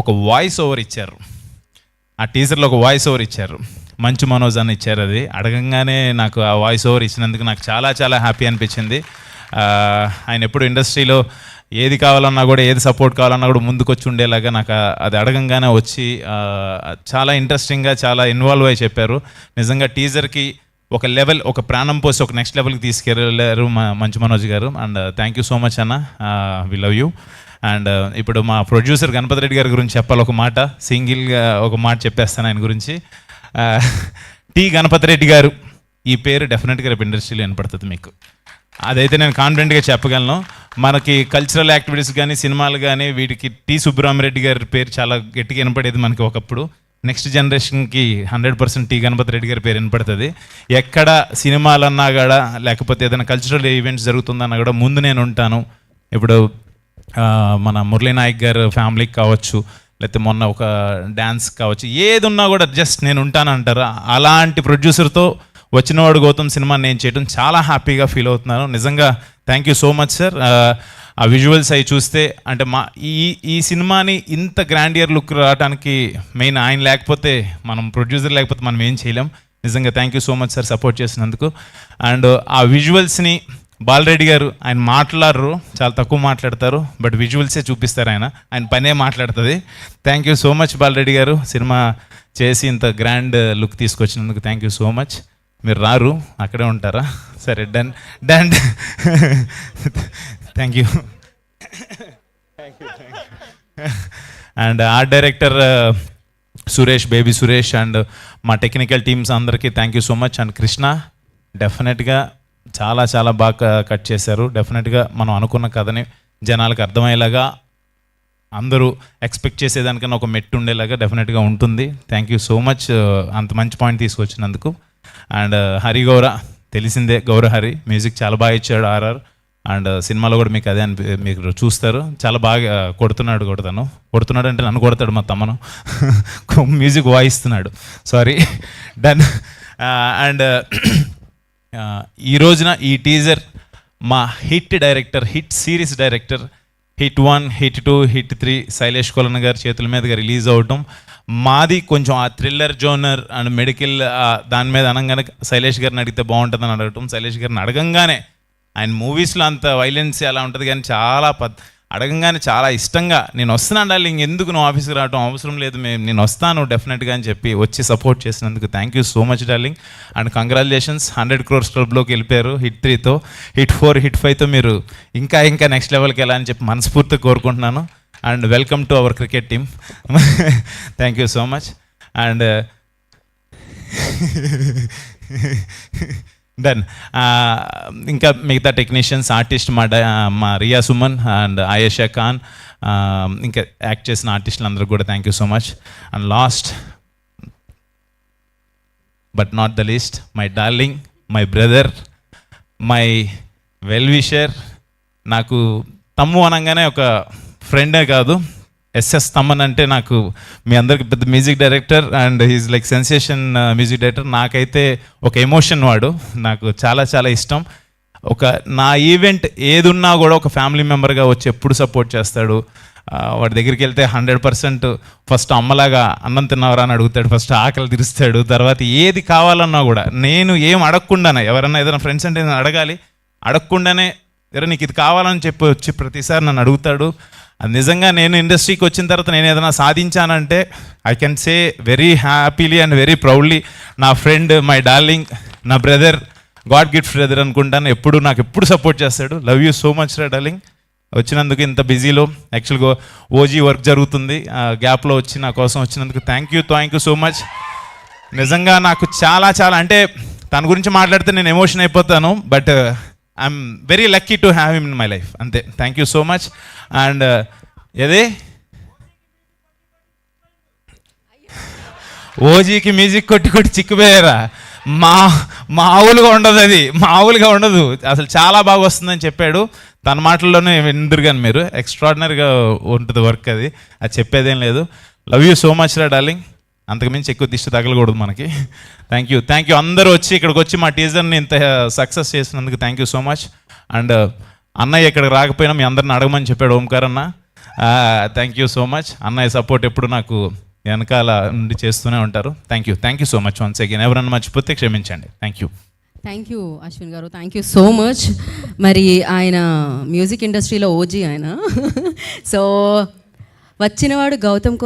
ఒక voice over ఇచ్చారు. ఆ టీజర్లో ఒక వాయిస్ ఓవర్ ఇచ్చారు, మంచు మనోజ్ అని ఇచ్చారు. అది అడగంగానే నాకు ఆ వాయిస్ ఓవర్ ఇచ్చినందుకు నాకు చాలా చాలా హ్యాపీ అనిపించింది. ఆయన ఎప్పుడు ఇండస్ట్రీలో ఏది కావాలన్నా కూడా, ఏది సపోర్ట్ కావాలన్నా కూడా ముందుకు వచ్చి ఉండేలాగా నాకు అది అడగంగానే వచ్చి చాలా ఇంట్రెస్టింగ్గా చాలా ఇన్వాల్వ్ అయ్యి చెప్పారు. నిజంగా టీజర్కి ఒక లెవెల్, ఒక ప్రాణం పోసి ఒక నెక్స్ట్ లెవెల్కి తీసుకెళ్ళారు మంచు మనోజ్ గారు. And thank you so much అన్న, వి లవ్ యూ. అండ్ ఇప్పుడు మా ప్రొడ్యూసర్ గణపతి రెడ్డి గారి గురించి చెప్పాలి. ఒక మాట, సింగిల్గా ఒక మాట చెప్పేస్తాను ఆయన గురించి. టి గణపతి రెడ్డి గారు, ఈ పేరు డెఫినెట్గా రేపు ఇండస్ట్రీలో వినపడుతుంది మీకు, అదైతే నేను కాన్ఫిడెంట్గా చెప్పగలను. మనకి కల్చరల్ యాక్టివిటీస్ కానీ, సినిమాలు కానీ, వీటికి టి సుబ్బరామరెడ్డి గారి పేరు చాలా గట్టిగా వినపడేది మనకి ఒకప్పుడు. నెక్స్ట్ జనరేషన్కి 100% టి గణపతి రెడ్డి గారి పేరు వినపడుతుంది. ఎక్కడ సినిమాలన్నా కూడా, లేకపోతే ఏదైనా కల్చరల్ ఈవెంట్స్ జరుగుతుందన్నా కూడా ముందు నేను ఉంటాను. ఇప్పుడు మన మురళీ నాయక్ గారు ఫ్యామిలీకి కావచ్చు, లేకపోతే మొన్న ఒక డ్యాన్స్ కావచ్చు, ఏది ఉన్నా కూడా జస్ట్ నేను ఉంటానంటారు. అలాంటి ప్రొడ్యూసర్తో వచ్చినవాడు గౌతమ్ సినిమా నేను చేయడం చాలా హ్యాపీగా ఫీల్ అవుతున్నాను. నిజంగా thank you so much sir. ఆ విజువల్స్ అవి చూస్తే అంటే ఈ సినిమాని ఇంత గ్రాండియర్ లుక్ రావడానికి మెయిన్ ఆయన లేకపోతే, మనం ప్రొడ్యూసర్ లేకపోతే మనం ఏం చేయలేం. నిజంగా thank you so much sir support చేసినందుకు. అండ్ ఆ విజువల్స్ని బాలరెడ్డి గారు, ఆయన మాట్లాడరు, చాలా తక్కువ మాట్లాడతారు, బట్ విజువల్సే చూపిస్తారు. ఆయన పనే మాట్లాడుతుంది. Thank you so much Balareddy గారు, సినిమా చేసి ఇంత గ్రాండ్ లుక్ తీసుకొచ్చినందుకు థ్యాంక్ యూ సో మచ్. మీరు రారు, అక్కడే ఉంటారా? సరే, done done. Thank you. And art director Suresh, baby Suresh, and మా టెక్నికల్ టీమ్స్ అందరికీ thank you so much. And Krishna డెఫినెట్గా చాలా చాలా బాగా కట్ చేశారు. డెఫినెట్గా మనం అనుకున్న కథని జనాలకు అర్థమయ్యేలాగా, అందరూ ఎక్స్పెక్ట్ చేసేదానికన్నా ఒక మెట్టు ఉండేలాగా డెఫినెట్గా ఉంటుంది. థ్యాంక్ యూ సో మచ్ అంత మంచి పాయింట్ తీసుకొచ్చినందుకు. అండ్ హరి గౌర, తెలిసిందే, గౌర హరి మ్యూజిక్ చాలా బాగా ఇచ్చాడు ఆర్ఆర్. అండ్ సినిమాలో కూడా మీకు అదే మీరు చూస్తారు, చాలా బాగా కొడుతున్నాడు అంటే నన్ను కొడతాడు మా తమ్మను. మ్యూజిక్ వాయిస్తున్నాడు, సారీ, డన్. అండ్ ఈ రోజున ఈ టీజర్ మా hit director, hit series director, hit 1, hit 2, hit 3 Shailesh Kolanu గారి చేతుల మీదుగా రిలీజ్ అవటం, మాది కొంచెం ఆ థ్రిల్లర్ జోనర్ అండ్ మెడికల్ దాని మీద అనగానే శైలేష్ గారిని అడిగితే బాగుంటుందని అడగటం. శైలేష్ గారిని అడగంగానే, ఆయన మూవీస్లో అంత వైలెన్స్ అలా ఉంటుంది కానీ చాలా అడగంగానే చాలా ఇష్టంగా, నేను వస్తున్నాను డార్లింగ్, ఎందుకు నువ్వు ఆఫీస్కి రావడం అవసరం లేదు, నేను వస్తాను డెఫినెట్గా అని చెప్పి వచ్చి సపోర్ట్ చేసినందుకు thank you so much darling. And congratulations, 100 crores క్లబ్లోకి వెళ్ళిపోయారు హిట్ 3తో. హిట్ 4, హిట్ 5తో మీరు ఇంకా నెక్స్ట్ లెవెల్కి వెళ్ళాలని చెప్పి మనస్ఫూర్తిగా కోరుకుంటున్నాను. And welcome to our cricket team. Thank you so much. And done. ఇంకా మిగతా టెక్నీషియన్స్, ఆర్టిస్ట్, మా రియా సుమన్ అండ్ ఆయేషా ఖాన్, ఇంకా యాక్ట్ చేసిన ఆర్టిస్టులు అందరూ కూడా thank you so much. And last but not the least, my darling, my brother, my well wisher, నాకు తమ్ము అనగానే ఒక ఫ్రెండే కాదు, ఎస్ఎస్ తమ్మన్ అంటే నాకు మీ అందరికి పెద్ద music director and he's like sensation music director. నాకైతే ఒక ఎమోషన్, వాడు నాకు చాలా చాలా ఇష్టం. నా ఈవెంట్ ఏది ఉన్నా కూడా ఒక ఫ్యామిలీ మెంబర్గా వచ్చి ఎప్పుడు సపోర్ట్ చేస్తాడు. వాడి దగ్గరికి వెళ్తే 100% ఫస్ట్ అమ్మలాగా అన్నం తిన్నవరా అని అడుగుతాడు, ఫస్ట్ ఆకలి తీరుస్తాడు, తర్వాత ఏది కావాలన్నా కూడా నేను ఏం అడగకుండానే, ఎవరన్నా ఏదైనా ఫ్రెండ్స్ అంటే నేను అడగకుండానే ఎవరైనా నీకు ఇది కావాలని చెప్పి వచ్చి ప్రతిసారి నన్ను అడుగుతాడు. అది నిజంగా నేను ఇండస్ట్రీకి వచ్చిన తర్వాత నేను ఏదైనా సాధించానంటే I can say very happily and very proudly, నా ఫ్రెండ్, మై డార్లింగ్, నా బ్రదర్, గాడ్ గిఫ్ట్ బ్రదర్ అనుకుంటాను. నాకు ఎప్పుడు సపోర్ట్ చేస్తాడు. లవ్ యూ సో మచ్ రా డార్లింగ్. వచ్చినందుకు ఇంత బిజీలో, యాక్చువల్గా ఓజీ వర్క్ జరుగుతుంది, గ్యాప్లో వచ్చి నా కోసం వచ్చినందుకు థ్యాంక్ యూ సో మచ్. నిజంగా నాకు చాలా చాలా, అంటే తన గురించి మాట్లాడితే నేను ఎమోషన్ అయిపోతాను, but I'm very lucky to have him in my life, అంతే. Thank you so much. And ఏదే ఓజీకి మ్యూజిక్ కొట్టి చిక్కుపోయారా? మామూలుగా ఉండదు, అది మామూలుగా ఉండదు అసలు, చాలా బాగా వస్తుందని చెప్పాడు. తన మాటల్లోనే విందురు కానీ మీరు, ఎక్స్ట్రాడినరీగా ఉంటుంది వర్క్, అది చెప్పేదేం లేదు. లవ్ యూ సో మచ్ రా డార్లింగ్. అంతకుమించి ఎక్కువ దిష్టి తగలకూడదు మనకి. థ్యాంక్ యూ అందరూ వచ్చి ఇక్కడికి వచ్చి మా టీజర్ని ఇంత సక్సెస్ చేసినందుకు thank you so much. And అన్నయ్య ఇక్కడికి రాకపోయినా మీ అందరిని అడగమని చెప్పాడు ఓంకార్ అన్న. Thank you so much. అన్నయ్య సపోర్ట్ ఎప్పుడు నాకు వెనకాల నుండి చేస్తూనే ఉంటారు. Thank you so much once again. ఎవరన్నా మర్చిపోతే క్షమించండి. థ్యాంక్ యూ అశ్విన్ గారు, థ్యాంక్ యూ సో మచ్. మరి ఆయన మ్యూజిక్ ఇండస్ట్రీలో ఓజీ ఆయన. సో వచ్చినవాడు గౌతమ్